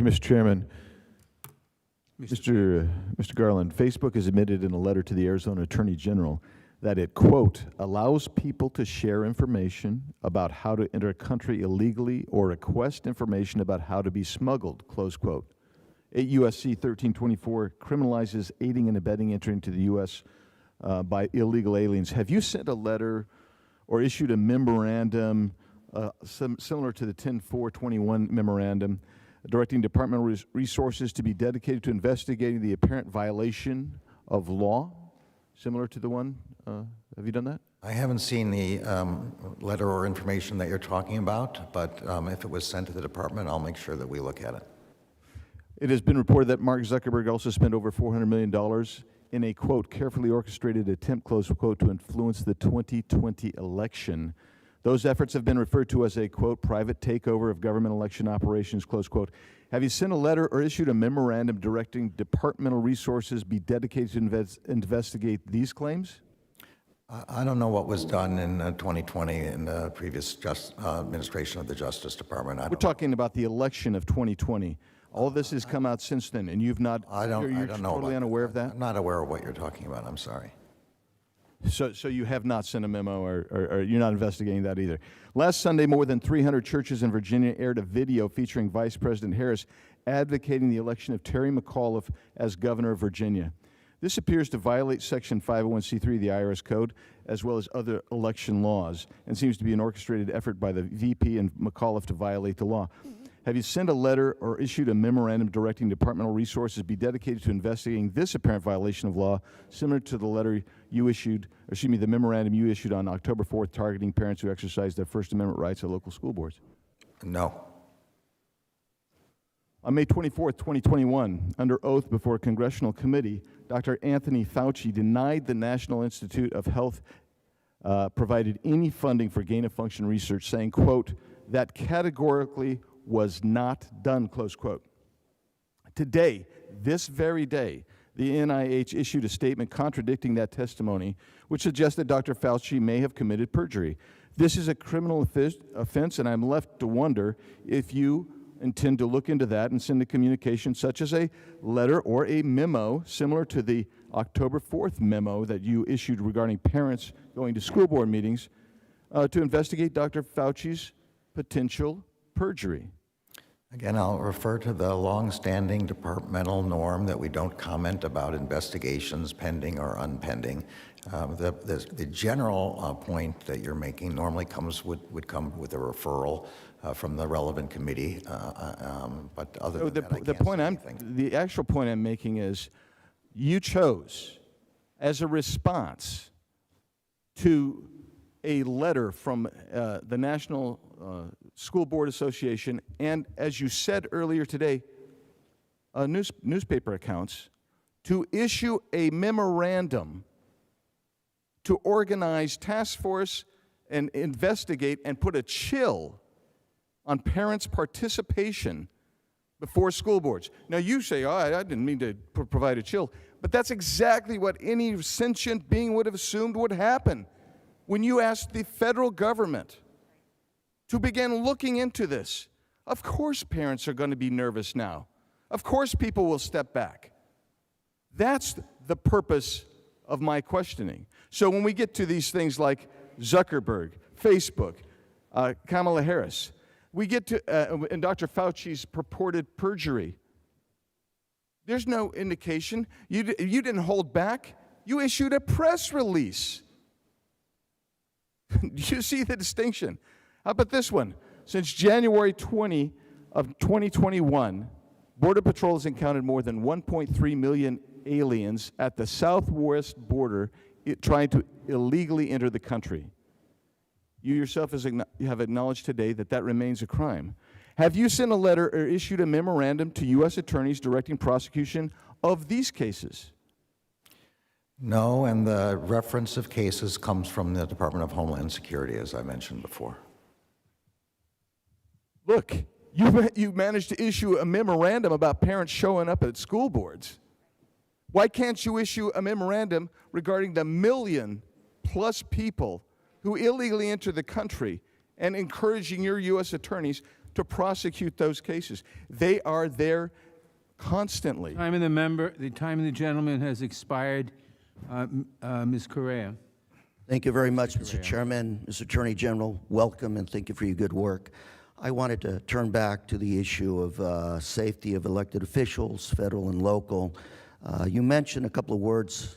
Mr. Chairman, Mr. Garland, Facebook has admitted in a letter to the Arizona Attorney General that it, quote, allows people to share information about how to enter a country illegally or request information about how to be smuggled, close quote. 8 U.S.C. 1324 criminalizes aiding and abetting entry into the U.S. By illegal aliens. Have you sent a letter or issued a memorandum similar to the 10-421 memorandum directing departmental resources to be dedicated to investigating the apparent violation of law, similar to the one? Have you done that? I haven't seen the letter or information that you're talking about, but if it was sent to the department, I'll make sure that we look at it. It has been reported that Mark Zuckerberg also spent over $400 million in a, quote, carefully orchestrated attempt, close quote, to influence the 2020 election. Those efforts have been referred to as a, quote, private takeover of government election operations, close quote. Have you sent a letter or issued a memorandum directing departmental resources be dedicated to investigate these claims? I don't know what was done in 2020 in the previous administration of the Justice Department. We're talking about the election of 2020. All of this has come out since then, and you've not, I don't know. Totally unaware of that? I'm not aware of what you're talking about. I'm sorry. So you have not sent a memo, or you're not investigating that either. Last Sunday, more than 300 churches in Virginia aired a video featuring Vice President Harris advocating the election of Terry McAuliffe as governor of Virginia. This appears to violate Section 501c3 of the IRS Code, as well as other election laws, and seems to be an orchestrated effort by the VP and McAuliffe to violate the law. Have you sent a letter or issued a memorandum directing departmental resources be dedicated to investigating this apparent violation of law, similar to the letter you issued, or excuse me, the memorandum you issued on October 4th targeting parents who exercise their First Amendment rights at local school boards? No. On May 24th, 2021, under oath before a congressional committee, Dr. Anthony Fauci denied the National Institute of Health provided any funding for gain-of-function research, saying, quote, that categorically was not done, close quote. Today, this very day, the NIH issued a statement contradicting that testimony, which suggests that Dr. Fauci may have committed perjury. This is a criminal offense, and I'm left to wonder if you intend to look into that and send a communication such as a letter or a memo similar to the October 4th memo that you issued regarding parents going to school board meetings to investigate Dr. Fauci's potential perjury. Again, I'll refer to the long-standing departmental norm that we don't comment about investigations pending or unpending. The general point that you're making normally would come with a referral from the relevant committee, but other than that, I can't say anything. The actual point I'm making is you chose, as a response to a letter from the National School Board Association, and as you said earlier today, newspaper accounts, to issue a memorandum to organize task force and investigate and put a chill on parents' participation before school boards. Now you say, oh, I didn't mean to provide a chill, but that's exactly what any sentient being would have assumed would happen when you asked the federal government to begin looking into this. Of course parents are going to be nervous now. Of course people will step back. That's the purpose of my questioning. So when we get to these things like Zuckerberg, Facebook, Kamala Harris, we get to, and Dr. Fauci's purported perjury, there's no indication. You didn't hold back. You issued a press release. Do you see the distinction? How about this one? Since January 20 of 2021, Border Patrol has encountered more than 1.3 million aliens at the southwest border trying to illegally enter the country. You yourself have acknowledged today that that remains a crime. Have you sent a letter or issued a memorandum to U.S. attorneys directing prosecution of these cases? No, and the reference of cases comes from the Department of Homeland Security, as I mentioned before. Look, you managed to issue a memorandum about parents showing up at school boards. Why can't you issue a memorandum regarding the million-plus people who illegally enter the country and encouraging your U.S. attorneys to prosecute those cases. They are there constantly. The time of the gentleman has expired. Ms. Correa. Thank you very much, Mr. Chairman. Mr. Attorney General, welcome and thank you for your good work. I wanted to turn back to the issue of safety of elected officials, federal and local. You mentioned a couple of words